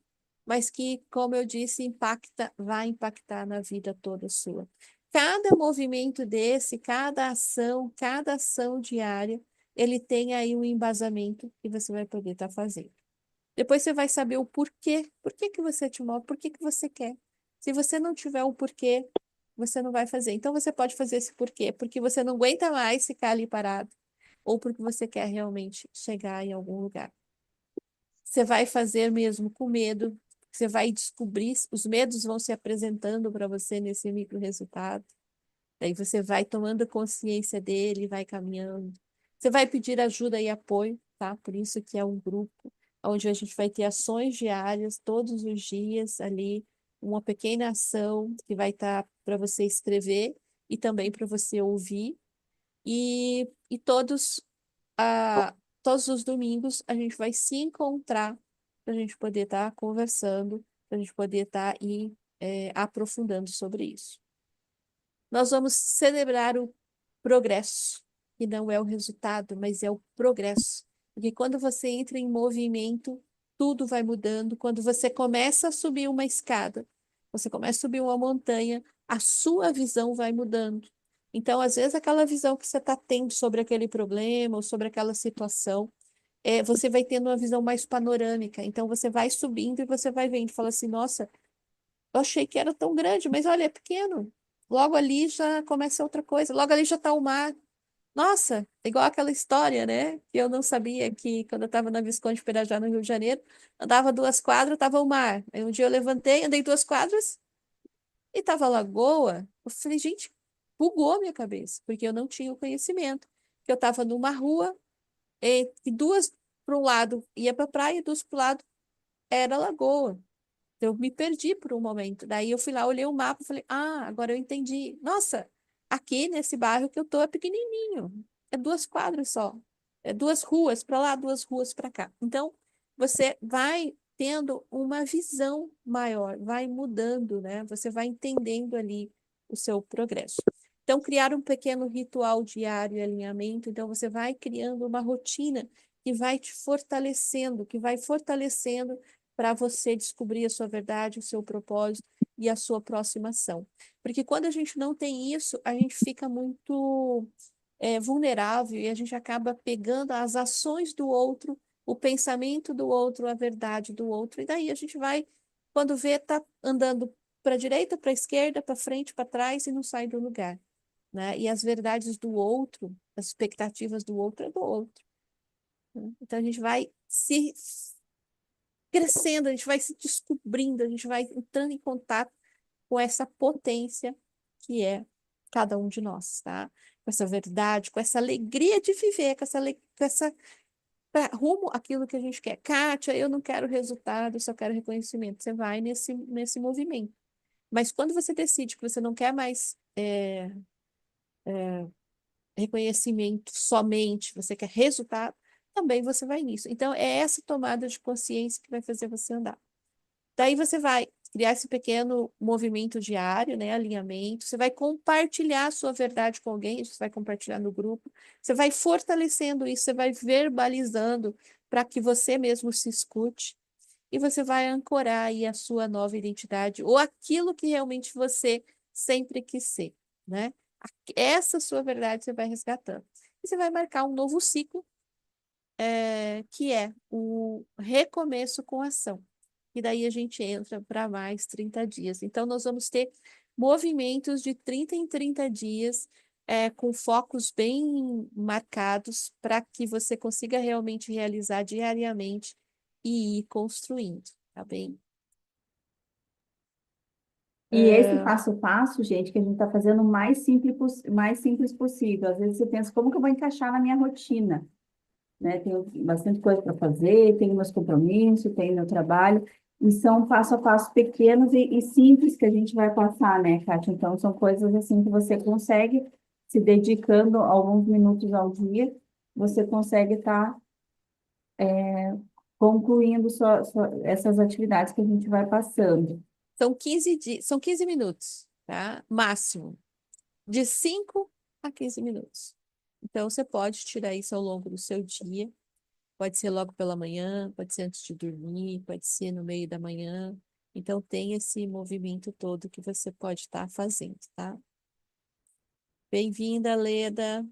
mas que, como eu disse, vai impactar na vida toda sua. Cada movimento desse, cada ação diária, ele tem aí um embasamento que você vai poder estar fazendo. Depois você vai saber o porquê. Por que que você te move? Por que que você quer? Se você não tiver um porquê, você não vai fazer. Então você pode fazer esse porquê, porque você não aguenta mais ficar ali parado, ou porque você quer realmente chegar em algum lugar. Você vai fazer mesmo com medo, você vai descobrir, os medos vão se apresentando para você nesse micro resultado. Daí você vai tomando consciência dele, vai caminhando. Você vai pedir ajuda e apoio, tá? Por isso que é um grupo onde a gente vai ter ações diárias, todos os dias ali, uma pequena ação que vai estar para você escrever e também para você ouvir. E todos os domingos a gente vai se encontrar para a gente poder estar conversando, para a gente poder estar aprofundando sobre isso. Nós vamos celebrar o progresso, que não é o resultado, mas é o progresso. Porque quando você entra em movimento, tudo vai mudando. Quando você começa a subir uma escada, você começa a subir uma montanha, a sua visão vai mudando. Então, às vezes, aquela visão que você está tendo sobre aquele problema ou sobre aquela situação, você vai tendo uma visão mais panorâmica. Então, você vai subindo e você vai vendo, fala assim, nossa, eu achei que era tão grande, mas olha, é pequeno. Logo ali já começa outra coisa. Logo ali já está o mar. Nossa, igual aquela história, né? Que eu não sabia que quando eu estava na Visconde de Pirajá, no Rio de Janeiro, andava 2 quadras, estava o mar. Aí um dia eu levantei, andei 2 quadras e estava a lagoa. Eu falei, gente, bugou a minha cabeça, porque eu não tinha o conhecimento. Que eu estava numa rua e duas para um lado ia para a praia e duas para o lado era a lagoa. Eu me perdi por um momento. Daí eu fui lá, olhei o mapa e falei, agora eu entendi. Nossa, aqui nesse bairro que eu tô é pequenininho. É 2 quadras só. É 2 ruas para lá, 2 ruas para cá. Então, você vai tendo uma visão maior, vai mudando, né? Você vai entendendo ali o seu progresso. Então, criar um pequeno ritual diário e alinhamento. Então, você vai criando uma rotina que vai te fortalecendo, que vai fortalecendo para você descobrir a sua verdade, o seu propósito e a sua próxima ação. Porque quando a gente não tem isso, a gente fica muito vulnerável e a gente acaba pegando as ações do outro, o pensamento do outro, a verdade do outro, e daí a gente vai, quando vê, tá andando para a direita, para a esquerda, para frente, para trás e não sai do lugar, né? E as verdades do outro, as expectativas do outro é do outro, né? Então a gente vai se crescendo, a gente vai se descobrindo, a gente vai entrando em contato com essa potência que é cada um de nós, tá? Com essa verdade, com essa alegria de viver, com essa rumo aquilo que a gente quer. Kátia, eu não quero resultado, eu só quero reconhecimento. Você vai nesse movimento. Mas quando você decide que você não quer mais reconhecimento somente, você quer resultado, também você vai nisso. Então, é essa tomada de consciência que vai fazer você andar. Daí você vai criar esse pequeno movimento diário, né, alinhamento, você vai compartilhar a sua verdade com alguém, você vai compartilhar no grupo, você vai fortalecendo isso, você vai verbalizando para que você mesmo se escute e você vai ancorar aí a sua nova identidade ou aquilo que realmente você sempre quis ser, né? Essa sua verdade você vai resgatando. E você vai marcar um novo ciclo, que é o recomeço com ação. E daí a gente entra para mais 30 dias. Então, nós vamos ter movimentos de 30 em 30 dias, com focos bem marcados, para que você consiga realmente realizar diariamente e ir construindo, tá bem? E esse passo a passo, gente, que a gente está fazendo o mais simples possível. Às vezes você pensa, como que eu vou encaixar na minha rotina? Né? Tenho bastante coisa para fazer, tenho meus compromissos, tenho meu trabalho, e são passo a passo pequenos e simples que a gente vai passar, né, Kátia? Então, são coisas assim que você consegue, se dedicando alguns minutos ao dia, você consegue estar concluindo essas atividades que a gente vai passando. São 15 minutos, tá? Máximo. De 5 a 15 minutos. Então, você pode tirar isso ao longo do seu dia. Pode ser logo pela manhã, pode ser antes de dormir, pode ser no meio da manhã. Então, tem esse movimento todo que você pode estar fazendo, tá? Bem-vinda, Leda.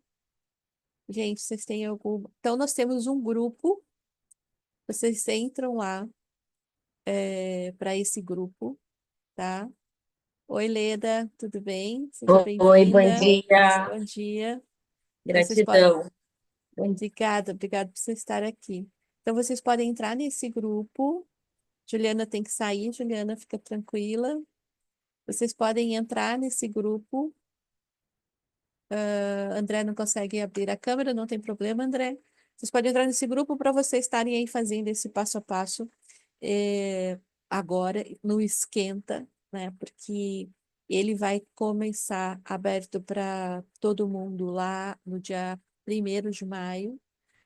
Gente, vocês têm algum... Então, nós temos um grupo. Vocês entram lá para esse grupo, tá? Oi, Leda, tudo bem? Seja Oi, bom bem-vinda. dia. Bom dia. Então, vocês podem... Gratidão. Obrigada por você estar aqui. Então, vocês podem entrar nesse grupo. Juliana tem que sair, Juliana, fica tranquila. Vocês podem entrar nesse grupo. André não consegue abrir a câmera, não tem problema, André. Vocês podem entrar nesse grupo para vocês estarem aí fazendo esse passo a passo agora, no Esquenta, né? Porque ele vai começar aberto para todo mundo lá no dia 1º de maio.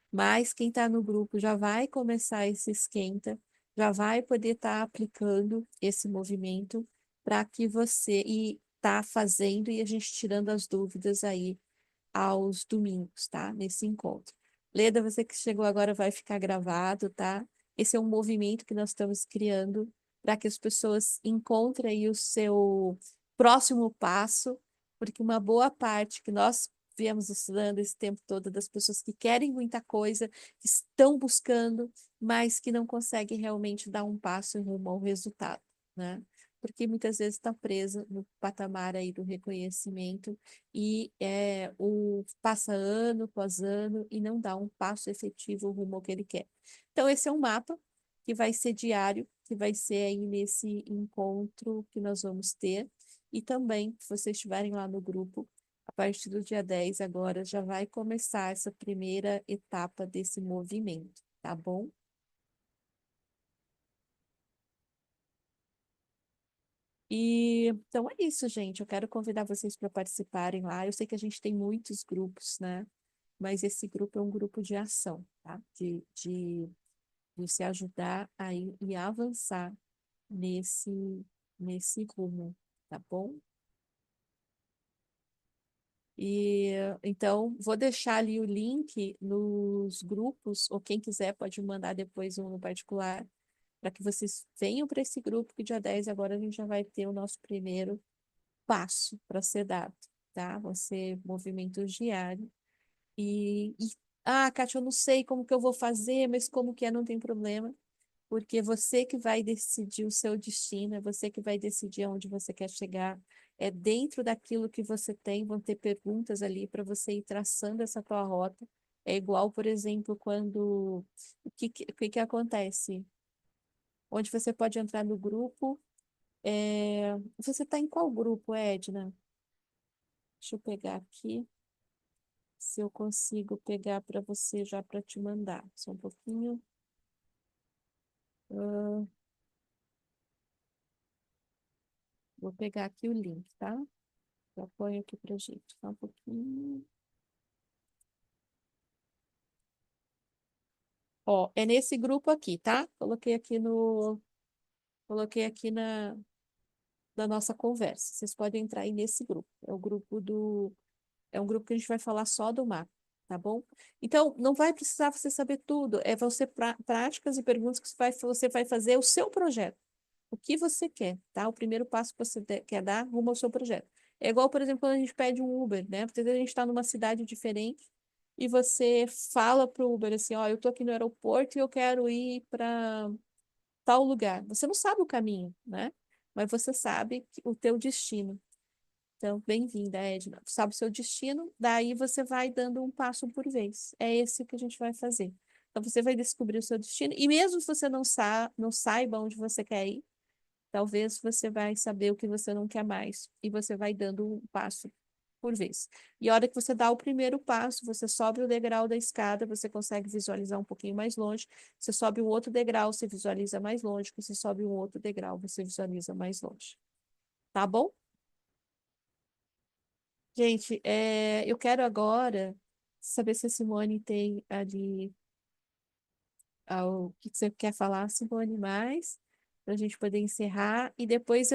Mas quem está no grupo já vai começar esse esquenta, já vai poder estar aplicando esse movimento para que você e tá fazendo e a gente tirando as dúvidas aí aos domingos, tá? Nesse encontro. Leda, você que chegou agora vai ficar gravado, tá? Esse é um movimento que nós estamos criando para que as pessoas encontrem aí o seu próximo passo, porque uma boa parte que nós viemos estudando esse tempo todo das pessoas que querem muita coisa, que estão buscando, mas que não conseguem realmente dar um passo em rumo ao resultado, né? porque muitas vezes está presa no patamar aí do reconhecimento e passa ano após ano e não dá um passo efetivo rumo ao que ele quer. Então, esse é um mapa que vai ser diário, que vai ser aí nesse encontro que nós vamos ter. E também, se vocês estiverem lá no grupo, a partir do dia 10 agora já vai começar essa primeira etapa desse movimento, tá bom? E então é isso, gente. Eu quero convidar vocês para participarem lá. Eu sei que a gente tem muitos grupos, né? Mas esse grupo é um grupo de ação, tá? De se ajudar a ir e avançar nesse rumo, tá bom? E então vou deixar ali o link nos grupos, ou quem quiser pode mandar depois um no particular, para que vocês venham para esse grupo, que dia 10 agora a gente já vai ter o nosso primeiro passo para ser dado, tá? Vão ser movimentos diários. Kátia, eu não sei como que eu vou fazer, mas como que é, não tem problema, porque você que vai decidir o seu destino, é você que vai decidir aonde você quer chegar, é dentro daquilo que você tem, vão ter perguntas ali para você ir traçando essa tua rota. É igual, por exemplo, quando o que acontece? Onde você pode entrar no grupo. Você está em qual grupo, Edna? Deixa eu pegar aqui, se eu consigo pegar para você já para te mandar. Só um pouquinho. Ah, vou pegar aqui o link, tá? Já ponho aqui pra gente. Só um pouquinho. Ó, é nesse grupo aqui, tá? Coloquei aqui na nossa conversa. Vocês podem entrar aí nesse grupo. É um grupo que a gente vai falar só do mapa, tá bom? Então, não vai precisar você saber tudo. Vão ser práticas e perguntas que você vai fazer o seu projeto. O que você quer, tá? O primeiro passo que você quer dar rumo ao seu projeto. É igual, por exemplo, quando a gente pede um Uber, né? Porque às vezes a gente está numa cidade diferente e você fala pro Uber assim, ó, eu tô aqui no aeroporto e eu quero ir para tal lugar. Você não sabe o caminho, né? Mas você sabe o teu destino. Então, bem-vinda, Edna. Sabe o seu destino, daí você vai dando um passo por vez. É esse que a gente vai fazer. Então, você vai descobrir o seu destino, e mesmo se você não saiba onde você quer ir, talvez você vai saber o que você não quer mais, e você vai dando um passo por vez. E a hora que você dá o primeiro passo, você sobe o degrau da escada, você consegue visualizar um pouquinho mais longe. Você sobe um outro degrau, você visualiza mais longe. Você sobe um outro degrau, você visualiza mais longe. Tá bom? Gente, eu quero agora saber se a Simone tem ali o que você quer falar, Simone, mais, para a gente poder encerrar. E depois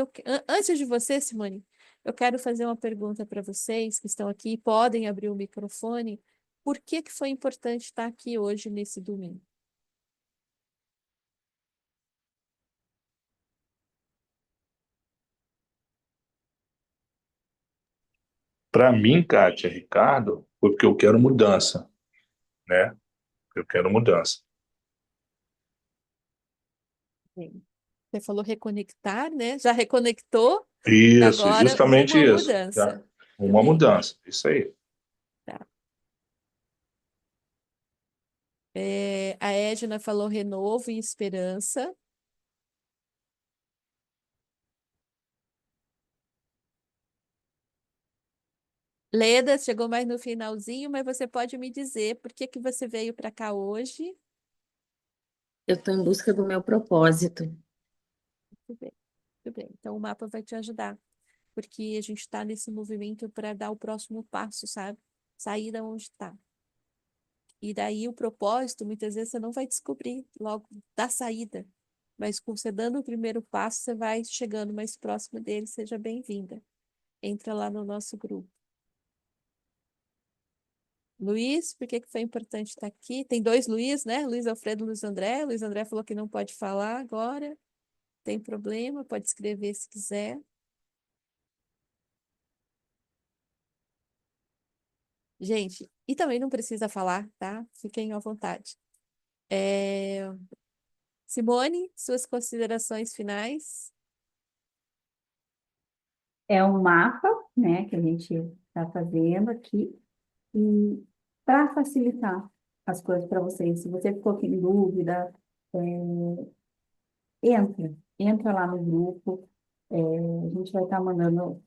antes de você, Simone, eu quero fazer uma pergunta para vocês que estão aqui, podem abrir o microfone. Por que que foi importante estar aqui hoje nesse domingo? Para mim, Kátia, Ricardo, foi porque eu quero mudança, né? Eu quero mudança. Sim. Você falou reconectar, né? Já reconectou, Isso, agora rumo justamente à isso. Já, mudança. Muito uma bem. mudança, isso aí. Tá. A Edna falou renovo e esperança. Leda chegou mais no finalzinho, mas você pode me dizer por que que você veio para cá hoje? Eu estou em busca do meu propósito. Muito bem, muito bem. Então o mapa vai te ajudar, porque a gente está nesse movimento para dar o próximo passo, sabe? Sair da onde está. E daí o propósito, muitas vezes você não vai descobrir logo da saída, mas com você dando o primeiro passo, você vai chegando mais próximo dele. Seja bem-vinda. Entra lá no nosso grupo. Luiz, por que que foi importante estar aqui? Tem dois Luiz, né? Luiz Alfredo e Luiz André. Luiz André falou que não pode falar agora. Tem problema, pode escrever se quiser. Gente, e também não precisa falar, tá? Fiquem à vontade. Simone, suas considerações finais? É um mapa, né, que a gente está fazendo aqui, e para facilitar as coisas para vocês, se você ficou com dúvida, entra lá no grupo, a gente vai estar mandando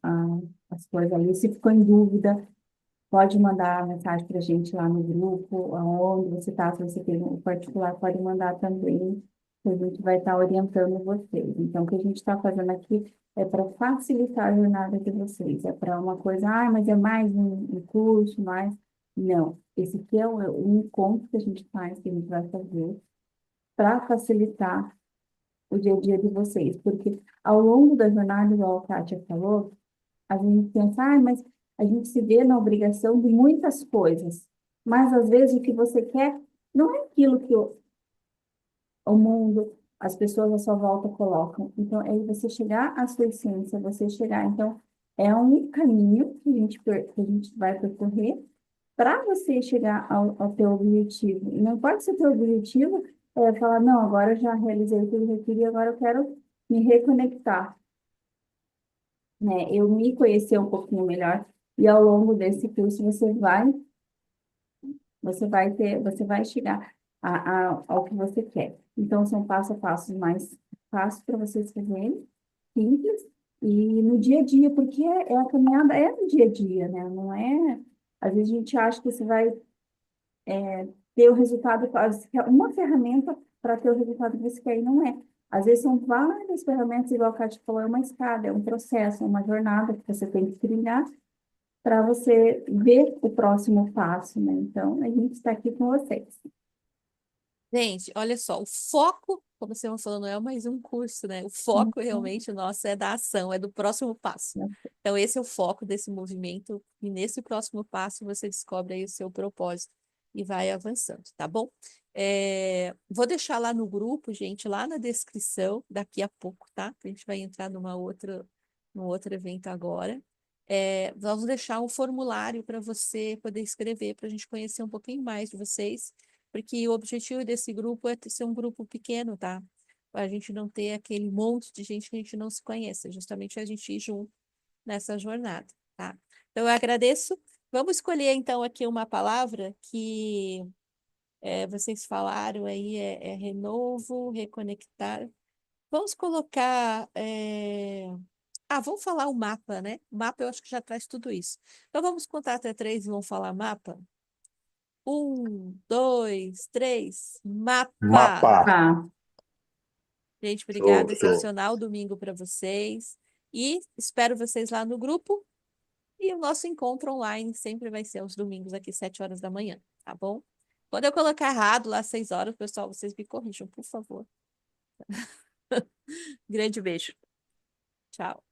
as coisas ali. Se ficou em dúvida, pode mandar mensagem para a gente lá no grupo, aonde você está, se você tem um particular, pode mandar também, que a gente vai estar orientando vocês. Então, o que a gente está fazendo aqui é para facilitar a jornada de vocês, é para uma coisa, mas é mais um curso, mais... Não, esse aqui é o encontro que a gente faz, que a gente vai fazer para facilitar o dia a dia de vocês, porque ao longo da jornada, igual a Kátia falou, a gente pensa, mas a gente se vê na obrigação de muitas coisas, mas às vezes o que você quer não é aquilo que o mundo, as pessoas à sua volta colocam. Então, é você chegar à sua essência, você chegar. Então, é um caminho que a gente vai percorrer para você chegar ao teu objetivo. E não pode ser teu objetivo falar, não, agora eu já realizei tudo que eu queria, agora eu quero me reconectar, né? Eu me conhecer um pouquinho melhor e ao longo desse curso você vai chegar ao que você quer. Então, são passo a passo mais fáceis para vocês fazerem, simples, e no dia a dia, porque a caminhada é no dia a dia, né? Não é... Às vezes a gente acha que você vai ter o resultado, uma ferramenta para ter o resultado que você quer, e não é. Às vezes são várias ferramentas, igual a Kátia falou, é uma escada, é um processo, é uma jornada que você tem que trilhar para você ver o próximo passo, né? Então, a gente está aqui com vocês. Gente, olha só, o foco, como você falou, não é mais um curso, né? O foco Uhum. realmente nosso é da ação, é do próximo passo. Então, esse é o foco desse movimento, e nesse próximo passo você descobre aí o seu propósito e vai avançando, tá bom? Vou deixar lá no grupo, gente, lá na descrição, daqui a pouco, tá? A gente vai entrar num outro evento agora. Vamos deixar um formulário para você poder escrever, para a gente conhecer um pouquinho mais de vocês, porque o objetivo desse grupo é ser um grupo pequeno, tá? Para a gente não ter aquele monte de gente que a gente não se conhece, justamente a gente ir junto nessa jornada, tá? Então, eu agradeço. Vamos escolher, então, aqui uma palavra que vocês falaram aí, é renovo, reconectar. Vamos colocar... vamos falar o mapa, né? O mapa eu acho que já traz tudo isso. Então, vamos contar até 3 e vamos falar mapa? 1, 2, 3, mapa! Mapa. Tá. Gente, Show, obrigada. show. Excepcional domingo para vocês. E espero vocês lá no grupo. E o nosso encontro online sempre vai ser aos domingos, aqui, 7 horas da manhã, tá bom? Quando eu colocar errado lá, 6 horas, pessoal, vocês me corrijam, por favor. Grande beijo. Tchau.